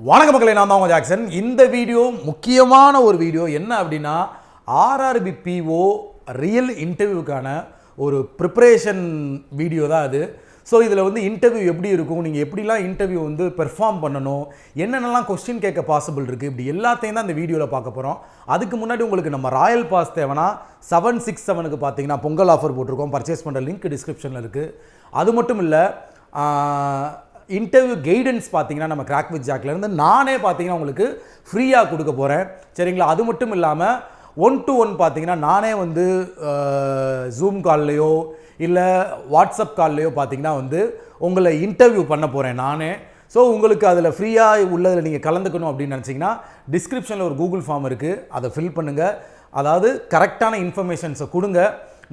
வணக்க மக்களே, நான் தான் உங்கள் ஜாக்சன். இந்த வீடியோ முக்கியமான ஒரு வீடியோ. என்ன அப்படின்னா, ஆர்ஆர்பி பிஓ ரியல் இன்டர்வியூக்கான ஒரு ப்ரிப்பரேஷன் வீடியோ தான் அது. ஸோ இதில் வந்து இன்டர்வியூ எப்படி இருக்கும், நீங்கள் எப்படிலாம் இன்டர்வியூ வந்து பெர்ஃபார்ம் பண்ணணும், என்னென்னலாம் கொஸ்டின் கேட்க பாசிபிள் இருக்குது, இப்படி எல்லாத்தையும் தான் இந்த வீடியோவில் பார்க்க போகிறோம். அதுக்கு முன்னாடி உங்களுக்கு நம்ம ராயல் பாஸ் தேவைன்னா 767க்கு பார்த்தீங்கன்னா பொங்கல் ஆஃபர் போட்டிருக்கோம். பர்ச்சேஸ் பண்ணுற லிங்க் டிஸ்கிரிப்ஷனில் இருக்குது. அது மட்டும் இல்லை, இன்டர்வியூ கைடன்ஸ் பார்த்தீங்கன்னா நம்ம கிராக் வித் ஜாக்லேருந்து நானே பார்த்தீங்கன்னா உங்களுக்கு ஃப்ரீயாக கொடுக்க போகிறேன். சரிங்களா? அது மட்டும் இல்லாமல் 1-to-1 பார்த்தீங்கன்னா நானே வந்து ஜூம் கால்லையோ இல்லை வாட்ஸ்அப் கால்லையோ பார்த்தீங்கன்னா வந்து உங்களை இன்டர்வியூ பண்ண போகிறேன் நானே. ஸோ உங்களுக்கு அதில் ஃப்ரீயாக உள்ளதில் நீங்கள் கலந்துக்கணும் அப்படின்னு நினச்சிங்கன்னா டிஸ்கிரிப்ஷனில் ஒரு கூகுள் ஃபார்ம் இருக்குது, அதை ஃபில் பண்ணுங்கள். அதாவது கரெக்டான இன்ஃபர்மேஷன்ஸை கொடுங்க.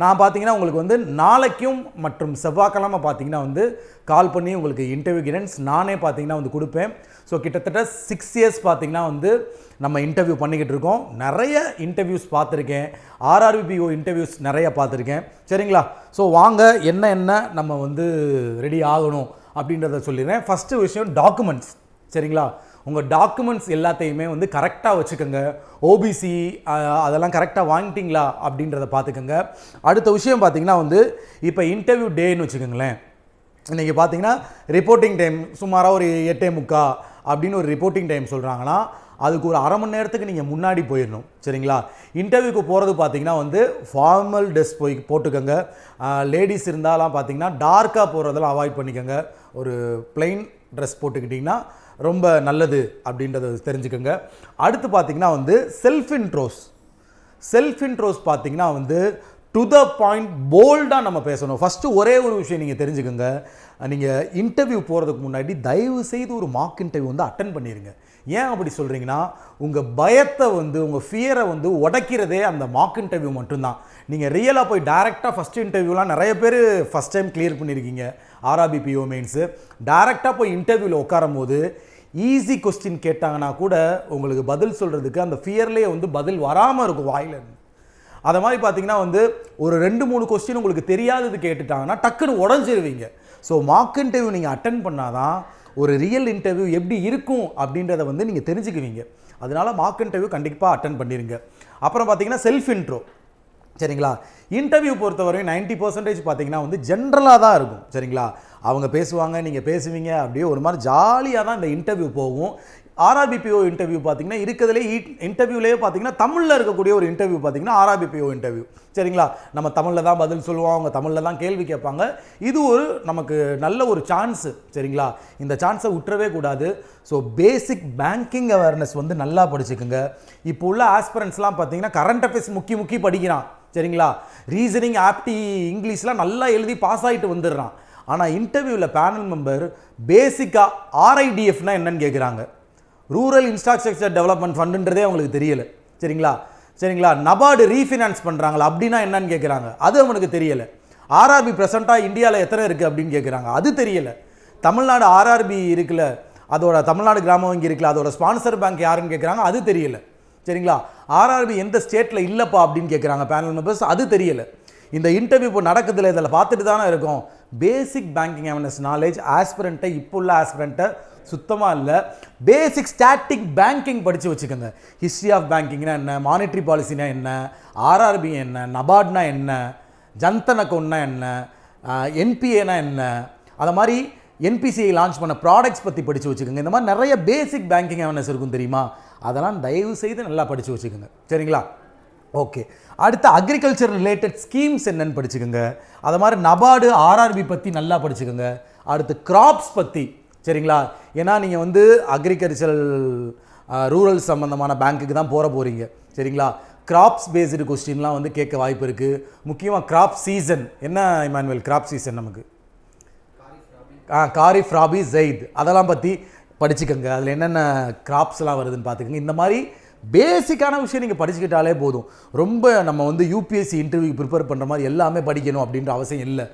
நான் பார்த்தீங்கன்னா உங்களுக்கு வந்து நாளைக்கும் மற்றும் செவ்வாய்க்கிழமை பார்த்தீங்கன்னா வந்து கால் பண்ணி உங்களுக்கு இன்டர்வியூ கைடன்ஸ் நானே பார்த்தீங்கன்னா வந்து கொடுப்பேன். ஸோ கிட்டத்தட்ட 6 years பார்த்தீங்கன்னா வந்து நம்ம இன்டர்வியூ பண்ணிக்கிட்டு இருக்கோம். நிறைய இன்டர்வியூஸ் பார்த்துருக்கேன், ஆர்ஆர்பிஓ இன்டர்வியூஸ் நிறைய பார்த்துருக்கேன். சரிங்களா? ஸோ வாங்க என்ன நம்ம வந்து ரெடி ஆகணும் அப்படின்றத சொல்லிடுறேன். ஃபஸ்ட்டு விஷயம் டாக்குமெண்ட்ஸ். சரிங்களா? உங்கள் டாக்குமெண்ட்ஸ் எல்லாத்தையுமே வந்து கரெக்டாக வச்சுக்கோங்க. ஓபிசி அதெல்லாம் கரெக்டாக வாங்கிட்டீங்களா அப்படின்றத பார்த்துக்கோங்க. அடுத்த விஷயம் பார்த்தீங்கன்னா வந்து இப்போ இன்டர்வியூ டேன்னு வச்சுக்கோங்களேன். இன்றைக்கி பார்த்தீங்கன்னா ரிப்போர்ட்டிங் டைம் சுமாராக ஒரு 8:45 அப்படின்னு ஒரு ரிப்போர்ட்டிங் டைம் சொல்கிறாங்கன்னா அதுக்கு ஒரு அரை மணி நேரத்துக்கு நீங்கள் முன்னாடி போயிடணும். சரிங்களா? இன்டர்வியூக்கு போகிறது பார்த்தீங்கன்னா வந்து ஃபார்மல் ட்ரெஸ் போட்டுக்கோங்க. லேடிஸ் இருந்தாலாம் பார்த்தீங்கன்னா டார்க்காக போகிறதெல்லாம் அவாய்ட் பண்ணிக்கோங்க. ஒரு பிளெயின் ட்ரெஸ் போட்டுக்கிட்டிங்கன்னா ரொம்ப நல்லது அப்படின்றத தெரிஞ்சுக்கோங்க. அடுத்து பார்த்தீங்கன்னா வந்து செல்ஃப் இன்ட்ரோஸ் பார்த்தீங்கன்னா வந்து டு த பாயிண்ட் போல்டாக நம்ம பேசணும். ஃபஸ்ட்டு ஒரே ஒரு விஷயம் நீங்கள் தெரிஞ்சுக்கோங்க. நீங்கள் இன்டர்வியூ போகிறதுக்கு முன்னாடி தயவு செய்து ஒரு மார்க் இன்டர்வியூ வந்து அட்டன் பண்ணிடுங்க. ஏன் அப்படி சொல்கிறீங்கன்னா, உங்கள் பயத்தை வந்து உங்கள் ஃபியரை வந்து உடைக்கிறதே அந்த மார்க் இன்டர்வியூ மட்டும்தான். நீங்கள் ரியலாக போய் டைரெக்டாக ஃபஸ்ட் இன்டர்வியூலாம் நிறைய பேர் ஃபஸ்ட் டைம் கிளியர் பண்ணியிருக்கீங்க. ஆர்ஆர்பி பிஓ மெயின்ஸு டைரெக்டாக போய் இன்டர்வியூவில் உட்காரும் போது ஈஸி கொஸ்டின் கேட்டாங்கன்னா கூட உங்களுக்கு பதில் சொல்கிறதுக்கு அந்த ஃபியர்லேயே வந்து பதில் வராமல் இருக்கும் வாயிலிருந்து. அதை மாதிரி பார்த்தீங்கன்னா வந்து ஒரு 2-3 கொஸ்டின் உங்களுக்கு தெரியாதது கேட்டுட்டாங்கன்னா டக்குன்னு உடஞ்சிருவீங்க. ஸோ மார்க் இன்டர்வியூ நீங்கள் அட்டன் பண்ணாதான் ஒரு ரியல் இன்டர்வியூ எப்படி இருக்கும் அப்படின்றத வந்து நீங்கள் தெரிஞ்சுக்குவீங்க. அதனால மார்க் இன்டர்வியூ கண்டிப்பாக அட்டன் பண்ணிடுங்க. அப்புறம் பார்த்தீங்கன்னா செல்ஃப் இன்ட்ரோ. சரிங்களா? இன்டர்வியூ பொறுத்தவரையும் 90% பார்த்தீங்கன்னா வந்து ஜென்ரலாக தான் இருக்கும். சரிங்களா? அவங்க பேசுவாங்க, நீங்கள் பேசுவீங்க, அப்படியே ஒரு மாதிரி ஜாலியாக தான் இந்த இன்டர்வியூ போகும். ஆர்ஆர்பிபிஓ இன்டர்வியூ பார்த்தீங்கன்னா இருக்கிறதுலே இன்டர்வியூலேயே பார்த்தீங்கன்னா தமிழில் இருக்கக்கூடிய ஒரு இன்டர்வியூ பார்த்தீங்கன்னா ஆர்ஆர்பிபிஓ இன்டர்வியூ. சரிங்களா? நம்ம தமிழில் தான் பதில் சொல்லுவோம், அவங்க தமிழில் தான் கேள்வி கேட்பாங்க. இது ஒரு நமக்கு நல்ல ஒரு சான்ஸு. சரிங்களா? இந்த சான்ஸை விட்டுறவே கூடாது. ஸோ பேசிக் பேங்கிங் அவேர்னஸ் வந்து நல்லா படிச்சுக்குங்க. இப்போ உள்ள ஆஸ்பிரண்ட்ஸ்லாம் பார்த்தீங்கன்னா கரண்ட் அஃபேர்ஸ் முக்கி படிக்கிறான். சரிங்களா? ரீசனிங், ஆப்டி, இங்கிலீஷ்லாம் நல்லா எழுதி பாஸ் ஆகிட்டு வந்துடுறான். ஆனால் இன்டர்வியூவில் பேனல் மெம்பர் பேசிக்காக ஆர்ஐடிஎஃப்னா என்னன்னு கேட்குறாங்க. ரூரல் இன்ஃப்ராஸ்ட்ரக்சர் டெவலப்மெண்ட் ஃபண்டுன்றதே அவங்களுக்கு தெரியலை. சரிங்களா? நபார்டு ரீஃபினான்ஸ் பண்ணுறாங்களா அப்படின்னா என்னன்னு கேட்குறாங்க. அது அவனுக்கு தெரியலை. ஆர்ஆர்பி ப்ரெசென்ட்டாக இந்தியாவில் எத்தனை இருக்குது அப்படின்னு கேட்குறாங்க. அது தெரியலை. தமிழ்நாடு ஆர்ஆர்பி இருக்குல்ல, அதோட தமிழ்நாடு கிராம வங்கி இருக்குல்ல, அதோட ஸ்பான்சர் பேங்க் யாருன்னு கேட்குறாங்க. அது தெரியலை. சரிங்களா? ஆர்ஆர்பி எந்த ஸ்டேட்டில் இல்லைப்பா அப்படின்னு கேட்குறாங்க பேனல் மெம்பர்ஸ். அது தெரியலை. இந்த இன்டர்வியூ இப்போ நடக்குதுல, இதில் பார்த்துட்டு தானே இருக்கும். பேசிக் பேங்கிங் அவேர்னஸ் நாலேஜ் ஆஸ்பிரண்ட்டை இப்போ உள்ள ஆஸ்பிரண்ட்டை சுத்தமாக இல்லை. பேசிக் ஸ்டாட்டிக் பேங்கிங் படித்து வச்சுக்கோங்க. ஹிஸ்ட்ரி ஆஃப் பேங்கிங்னா என்ன, மானிட்ரி பாலிசினா என்ன, ஆர்ஆர்பி என்ன, நபார்ட்னா என்ன, ஜன்தன் அக்கௌண்ட்னா என்ன, என்பிஏனா என்ன, அதை மாதிரி என்பிசிஐ லான்ச் பண்ண ப்ராடக்ட்ஸ் பற்றி படித்து வச்சுக்கோங்க. இந்த மாதிரி நிறைய பேசிக் பேங்கிங் அவேர்னஸ் இருக்கும் தெரியுமா? அதெல்லாம் தயவு செய்து நல்லா படித்து வச்சுக்கோங்க. சரிங்களா? ஓகே. அடுத்து அக்ரிகல்ச்சர் ரிலேட்டட் ஸ்கீம்ஸ் என்னன்னு படிச்சுக்கோங்க. அது மாதிரி நபார்டு, ஆர்ஆர்பி பற்றி நல்லா படிச்சுக்கோங்க. அடுத்து கிராப்ஸ் பற்றி. சரிங்களா? ஏன்னா நீங்கள் வந்து அக்ரிகல்ச்சரல் ரூரல் சம்மந்தமான பேங்க்குக்கு தான் போகிறீங்க. சரிங்களா? கிராப்ஸ் பேஸ்டு கொஸ்டின்லாம் வந்து கேட்க வாய்ப்பு இருக்குது. முக்கியமாக கிராப் சீசன் என்ன இமானுவேல்? கிராப் சீசன் நமக்கு காரிஃப், ராபி, ஜெயித் அதெல்லாம் பற்றி படிச்சுக்கோங்க. அதில் என்னென்ன கிராப்ஸ்லாம் வருதுன்னு பார்த்துக்கோங்க. இந்த மாதிரி பேசிக்கான விஷயம் நீங்கள் படிச்சுக்கிட்டாலே போதும். ரொம்ப நம்ம வந்து யூபிஎஸ்சி இன்டர்வியூ ப்ரிப்பேர் பண்ணுற மாதிரி எல்லாமே படிக்கணும் அப்படின்ற அவசியம் இல்லை.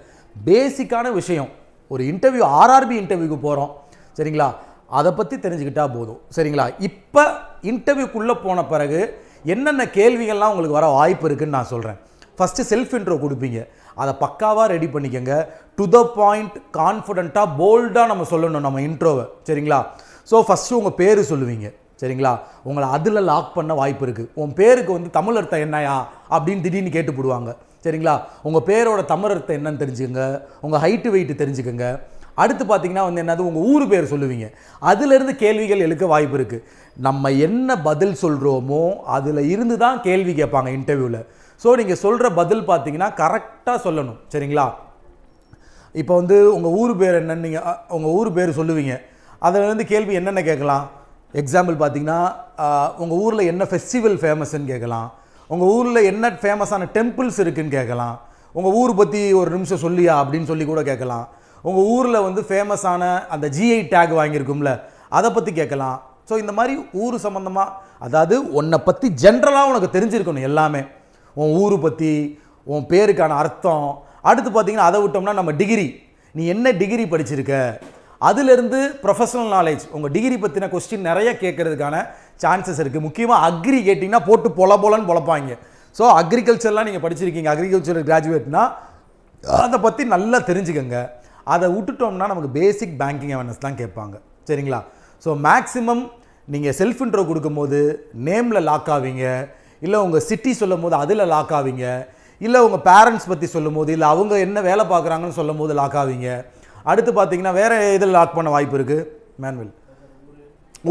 பேசிக்கான விஷயம் ஒரு இன்டர்வியூ, ஆர்ஆர்பி இன்டர்வியூக்கு போகிறோம். சரிங்களா? அதை பற்றி தெரிஞ்சுக்கிட்டால் போதும். சரிங்களா? இப்போ இன்டர்வியூக்குள்ளே போன பிறகு என்னென்ன கேள்விகள்லாம் உங்களுக்கு வர வாய்ப்பு இருக்குதுன்னு நான் சொல்கிறேன். ஃபஸ்ட்டு செல்ஃப் இன்ட்ரோ கொடுப்பீங்க. அதை பக்காவாக ரெடி பண்ணிக்கோங்க. டு த பாயிண்ட், கான்ஃபிடென்ட்டாக, போல்டாக நம்ம சொல்லணும் நம்ம இன்ட்ரோவை. சரிங்களா? ஸோ ஃபஸ்ட்டு உங்கள் பேர் சொல்லுவீங்க சரிங்களா. உங்களை அதில் லாக் பண்ண வாய்ப்பு இருக்குது. உன் பேருக்கு வந்து தமிழ் அர்த்தம் என்னையா அப்படின்னு திடீர்னு கேட்டுப்படுவாங்க சரிங்களா. உங்கள் பேரோட தமிழ் அர்த்தம் என்னன்னு தெரிஞ்சுக்கங்க, உங்கள் ஹைட்டு வெயிட்டு தெரிஞ்சுக்கங்க. அடுத்து பார்த்தீங்கன்னா வந்து என்னது, உங்கள் ஊர் பேர் சொல்லுவீங்க. அதிலிருந்து கேள்விகள் எழுக்க வாய்ப்பு இருக்குது. நம்ம என்ன பதில் சொல்கிறோமோ அதில் இருந்து தான் கேள்வி கேட்பாங்க இன்டர்வியூவில். ஸோ நீங்கள் சொல்கிற பதில் பார்த்தீங்கன்னா கரெக்டாக சொல்லணும் சரிங்களா. இப்போ வந்து உங்கள் ஊர் பேர் என்னன்னு நீங்கள் உங்கள் ஊர் பேர் சொல்லுவீங்க. அதில் வந்து கேள்வி என்னென்ன கேட்கலாம். எக்ஸாம்பிள் பார்த்தீங்கன்னா உங்கள் ஊரில் என்ன ஃபெஸ்டிவல் ஃபேமஸ்ன்னு கேட்கலாம். உங்கள் ஊரில் என்ன ஃபேமஸான டெம்பிள்ஸ் இருக்குதுன்னு கேட்கலாம். உங்கள் ஊர் பற்றி ஒரு நிமிஷம் சொல்லியா அப்படின்னு சொல்லி கூட கேட்கலாம். உங்கள் ஊரில் வந்து ஃபேமஸான அந்த ஜிஐ டேக் வாங்கியிருக்கும்ல அதை பற்றி கேட்கலாம். ஸோ இந்த மாதிரி ஊர் சம்மந்தமாக, அதாவது உன்னை பற்றி ஜென்ரலாக உனக்கு தெரிஞ்சிருக்கணும் எல்லாமே. உன் ஊர் பற்றி, உன் பேருக்கான அர்த்தம். அடுத்து பார்த்தீங்கன்னா அதை விட்டோம்னா நம்ம டிகிரி, நீ என்ன டிகிரி படிச்சிருக்க, அதிலிருந்து ப்ரொஃபஷனல் நாலேஜ், உங்கள் டிகிரி பற்றின கொஸ்டின் நிறைய கேட்கறதுக்கான சான்சஸ் இருக்குது. முக்கியமாக அக்ரி கேட்டிங்கன்னா போட்டு போலன்னு பொழப்பாங்க. ஸோ அக்ரிகல்ச்சர்லாம் நீங்கள் படிச்சிருக்கீங்க, அக்ரிகல்ச்சர் கிராஜுவேட்னா அதை பற்றி நல்லா தெரிஞ்சுக்கங்க. அதை விட்டுட்டோம்னா நமக்கு பேசிக் பேங்கிங் அவேர்னஸ் தான் கேட்பாங்க சரிங்களா. ஸோ மேக்ஸிமம் நீங்கள் செல்ஃப் இன்ட்ரோ கொடுக்கும்போது நேமில் லாக் ஆவீங்க, இல்லை உங்கள் சிட்டி சொல்லும் போது அதில் லாக் ஆவீங்க, இல்லை உங்கள் பேரண்ட்ஸ் பற்றி சொல்லும் போது, இல்லை அவங்க என்ன வேலை பார்க்குறாங்கன்னு சொல்லும் போது லாக் ஆவீங்க. அடுத்து பார்த்தீங்கன்னா வேறு இதில் லாக் பண்ண வாய்ப்பு இருக்குது. மேனுவல்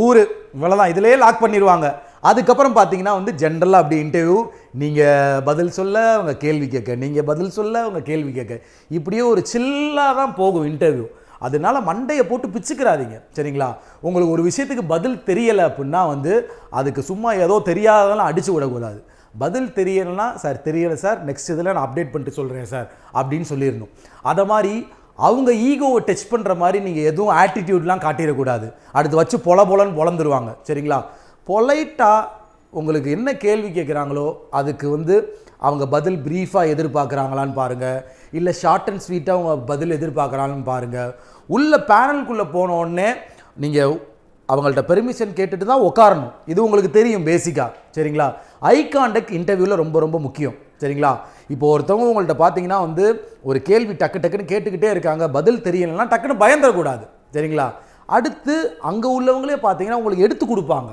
ஊர் இவ்வளோதான், இதிலே லாக் பண்ணிடுவாங்க. அதுக்கப்புறம் பார்த்தீங்கன்னா வந்து ஜென்ரலாக அப்படி இன்டர்வியூ, நீங்கள் பதில் சொல்ல அவங்க கேள்வி கேட்க, நீங்கள் பதில் சொல்ல அவங்க கேள்வி கேட்க, இப்படியே ஒரு சில்லாக தான் போகும் இன்டர்வியூ. அதனால மண்டையை போட்டு பிச்சுக்கிறாதீங்க சரிங்களா. உங்களுக்கு ஒரு விஷயத்துக்கு பதில் தெரியலை அப்படின்னா வந்து அதுக்கு சும்மா ஏதோ தெரியாததெல்லாம் அடித்து விடக்கூடாது. பதில் தெரியலைன்னா சார் தெரியலை சார், நெக்ஸ்ட் இதில் நான் அப்டேட் பண்ணிட்டு சொல்கிறேன் சார் அப்படின்னு சொல்லிடணும். அதை மாதிரி அவங்க ஈகோவை டச் பண்ணுற மாதிரி நீங்கள் எதுவும் ஆட்டிடியூட்லாம் காட்டிடக்கூடாது. அடுத்து வச்சு போலன்னு பொழந்துருவாங்க சரிங்களா. பொலைட்டாக உங்களுக்கு என்ன கேள்வி கேட்குறாங்களோ அதுக்கு வந்து அவங்க பதில் ப்ரீஃபாக எதிர்பார்க்குறாங்களான்னு பாருங்கள், இல்லை ஷார்ட் அண்ட் ஸ்வீட்டாக அவங்க பதில் எதிர்பார்க்குறாங்கன்னு பாருங்கள். உள்ள பேனலுக்குள்ளே போனோடனே நீங்கள் அவங்கள்ட்ட பெர்மிஷன் கேட்டுட்டு தான் உட்காரணும். இது உங்களுக்கு தெரியும் பேசிக்காக சரிங்களா. ஐ கான்டாக்ட் இன்டர்வியூவில் ரொம்ப ரொம்ப முக்கியம் சரிங்களா. இப்போ ஒருத்தவங்க உங்கள்கிட்ட பார்த்தீங்கன்னா வந்து ஒரு கேள்வி டக்குன்னு கேட்டுக்கிட்டே இருக்காங்க, பதில் தெரியலைன்னா டக்குன்னு பயந்துடக்கூடாது சரிங்களா. அடுத்து அங்கே உள்ளவங்களே பார்த்தீங்கன்னா உங்களுக்கு எடுத்து கொடுப்பாங்க,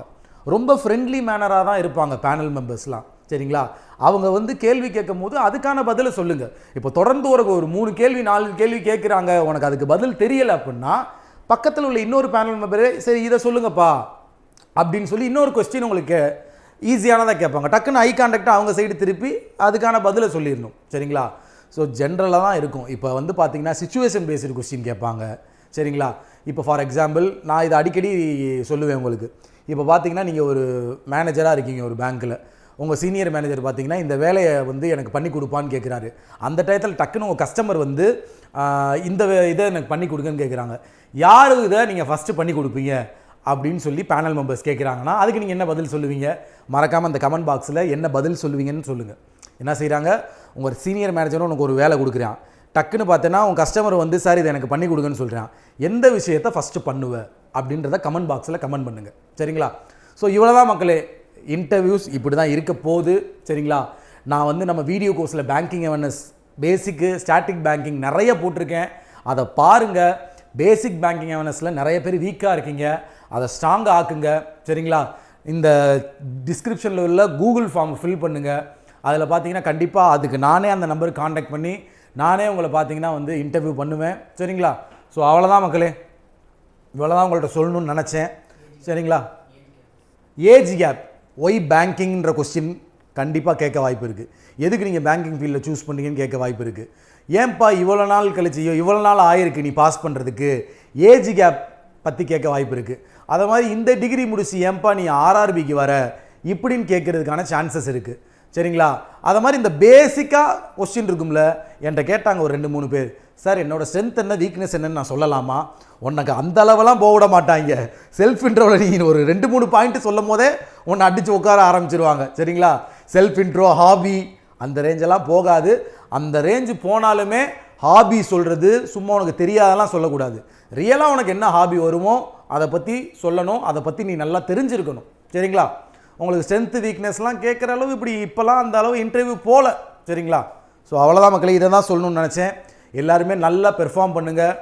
ரொம்ப ஃப்ரெண்ட்லி மேனராக தான் இருப்பாங்க பேனல் மெம்பர்ஸ்லாம் சரிங்களா. அவங்க வந்து கேள்வி கேட்கும் போது அதுக்கான பதிலை சொல்லுங்கள். இப்போ தொடர்ந்து ஒரு 3 கேள்வி 4 கேள்வி கேட்குறாங்க, உனக்கு அதுக்கு பதில் தெரியலை அப்படின்னா பக்கத்தில் உள்ள இன்னொரு பேனல் மெம்பரே சரி இதை சொல்லுங்கப்பா அப்படின்னு சொல்லி இன்னொரு கொஸ்டின் உங்களுக்கு ஈஸியானதாக கேட்பாங்க. டக்குன்னு ஐ கான்டாக்டாக அவங்க சைடு திருப்பி அதுக்கான பதிலை சொல்லிடணும் சரிங்களா. ஸோ ஜென்ரலாக தான் இருக்கும். இப்போ வந்து பார்த்தீங்கன்னா சிச்சுவேஷன் பேஸ்டு கொஸ்டின் கேட்பாங்க சரிங்களா. இப்போ ஃபார் எக்ஸாம்பிள் நான் இதை அடிக்கடி சொல்லுவேன் உங்களுக்கு. இப்போ பார்த்தீங்கன்னா நீங்கள் ஒரு மேனேஜராக இருக்கீங்க ஒரு பேங்க்கில், உங்கள் சீனியர் மேனேஜர் பார்த்தீங்கன்னா இந்த வேலையை வந்து எனக்கு பண்ணி கொடுப்பான்னு கேட்குறாரு. அந்த டயத்தில் டக்குன்னு உங்கள் கஸ்டமர் வந்து இந்த இதை எனக்கு பண்ணி கொடுங்கன்னு கேட்குறாங்க. யார் இதை நீங்கள் ஃபஸ்ட்டு பண்ணி கொடுப்பீங்க அப்படின்னு சொல்லி பேனல் மெம்பர்ஸ் கேட்குறாங்கன்னா அதுக்கு நீங்கள் என்ன பதில் சொல்லுவீங்க? மறக்காமல் அந்த கமெண்ட் பாக்ஸில் என்ன பதில் சொல்லுவீங்கன்னு சொல்லுங்கள். என்ன செய்கிறாங்க, உங்கள் சீனியர் மேனேஜரும் உனக்கு ஒரு வேலை கொடுக்குறான், டக்குன்னு பார்த்தேன்னா உங்கள் கஸ்டமர் வந்து சார் இதை எனக்கு பண்ணி கொடுங்கன்னு சொல்கிறான், எந்த விஷயத்தை ஃபஸ்ட்டு பண்ணுவேன் அப்படின்றத கமெண்ட் பாக்ஸில் கமெண்ட் பண்ணுங்கள் சரிங்களா. ஸோ இவ்வளோ தான் மக்களே, இன்டர்வியூஸ் இப்படி தான் இருக்க போகுது சரிங்களா. நான் வந்து நம்ம வீடியோ கோர்ஸில் பேங்கிங் அவேர்னஸ் பேசிக்கு ஸ்டாட்டிக் பேங்கிங் நிறைய போட்டிருக்கேன், அதை பாருங்கள். பேசிக் பேங்கிங் அவேர்னஸில் நிறைய பேர் வீக்காக இருக்கீங்க, அதை ஸ்ட்ராங்காக ஆக்குங்க சரிங்களா. இந்த டிஸ்கிரிப்ஷனில் உள்ள கூகுள் ஃபார்ம் ஃபில் பண்ணுங்கள். அதில் பார்த்தீங்கன்னா கண்டிப்பாக அதுக்கு நானே அந்த நம்பருக்கு காண்டாக்ட் பண்ணி நானே உங்களை பார்த்தீங்கன்னா வந்து இன்டர்வியூ பண்ணுவேன் சரிங்களா. ஸோ அவ்வளோதான் மக்களே, இவ்வளோதான் உங்கள்கிட்ட சொல்லணும்னு நினச்சேன் சரிங்களா. ஏஜ் கேப் ஒய் பேங்கிங்கிற கொஸ்டின் கண்டிப்பாக கேட்க வாய்ப்பு இருக்குது. எதுக்கு நீங்கள் பேங்கிங் ஃபீல்டில் சூஸ் பண்ணீங்கன்னு கேட்க வாய்ப்பு இருக்குது. ஏன்பா இவ்வளோ நாள் கழிச்சு இவ்வளோ நாள் ஆயிருக்கு நீ பாஸ் பண்ணுறதுக்கு, ஏஜ் கேப் பற்றி கேட்க வாய்ப்பு இருக்குது. அதை மாதிரி இந்த டிகிரி முடிச்சு ஏன்பா நீ ஆர்ஆர்பிக்கு வர இப்படின்னு கேட்குறதுக்கான சான்சஸ் இருக்குது சரிங்களா. அதை மாதிரி இந்த பேசிக்காக கொஸ்டின் இருக்கும்ல, என்கிட்ட கேட்டாங்க ஒரு 2-3 பேர், சார் என்னோடய ஸ்ட்ரென்த் என்ன வீக்னஸ் என்னன்னு நான் சொல்லலாமா? உனக்கு அந்த அளவெல்லாம் போக விட மாட்டாங்க. செல்ஃப் இன்ட்ரோவில் நீங்கள் ஒரு 2-3 பாயிண்ட்டு சொல்லும் போதே உன்னை அடித்து உட்கார ஆரம்பிச்சிருவாங்க சரிங்களா. செல்ஃப் இன்ட்ரோ, ஹாபி அந்த ரேஞ்செல்லாம் போகாது. அந்த ரேஞ்சு போனாலுமே ஹாபி சொல்கிறது சும்மா உனக்கு தெரியாதெல்லாம் சொல்லக்கூடாது. ரியலாக உனக்கு என்ன ஹாபி வருமோ அதை பற்றி சொல்லணும், அதை பற்றி நீ நல்லா தெரிஞ்சிருக்கணும் சரிங்களா. உங்களுக்கு ஸ்ட்ரென்த்து வீக்னஸ்லாம் கேட்குற அளவு இப்போலாம் அந்த அளவு இன்டர்வியூ போகல சரிங்களா. ஸோ அவ்வளோதான் மக்களே, இதை தான் சொல்லணும்னு நினச்சேன். எல்லாருமே நல்லா பெர்ஃபார்ம் பண்ணுங்கள்,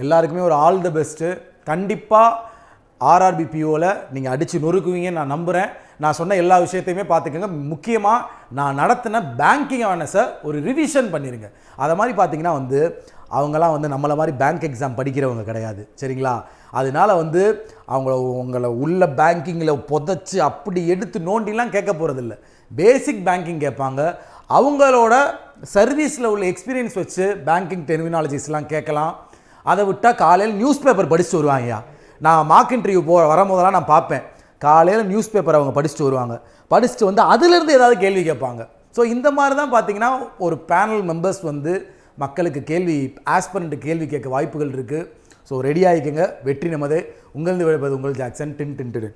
எல்லாருக்குமே ஒரு ஆல் த பெஸ்ட்டு. கண்டிப்பாக ஆர்ஆர்பி பிஓவில் நீங்கள் அடித்து நொறுக்குவீங்கன்னு நான் நம்புகிறேன். நான் சொன்ன எல்லா விஷயத்தையுமே பார்த்துக்கோங்க. முக்கியமாக நான் நடத்தின பேங்கிங் அவேர்னஸை ஒரு ரிவிஷன் பண்ணிடுங்க. அதை மாதிரி பார்த்தீங்கன்னா அவங்களாம் நம்மளை மாதிரி பேங்க் எக்ஸாம் படிக்கிறவங்க கிடையாது, சரிங்களா? அதனால உங்களை உள்ள பேங்கிங்கில் புதைச்சி அப்படி எடுத்து நோண்டிலாம் கேட்க போகிறதில்ல. பேசிக் பேங்கிங் கேட்பாங்க. அவங்களோட சர்வீஸில் உள்ள எக்ஸ்பீரியன்ஸ் வச்சு பேங்கிங் டெர்மினாலஜிஸ்லாம் கேட்கலாம். அதை விட்டால் காலையில் நியூஸ் பேப்பர் படிச்சுட்டு வருவாங்கய்யா. நான் மார்க் இன்டர்வியூ வரும்போதெல்லாம் நான் பார்ப்பேன், காலையில் நியூஸ் பேப்பர் அவங்க படிச்சுட்டு வருவாங்க. படிச்சுட்டு அதுலேருந்து ஏதாவது கேள்வி கேட்பாங்க. ஸோ இந்த மாதிரி தான் பார்த்தீங்கன்னா ஒரு பேனல் மெம்பர்ஸ் மக்களுக்கு ஆஸ்பரண்ட் கேள்வி கேட்க வாய்ப்புகள் இருக்குது. ஸோ ரெடி ஆகிக்கங்க. வெற்றி நமதே. உங்களது விளைப்பது உங்கள் ஜாக்சன். டின் டின் டின்.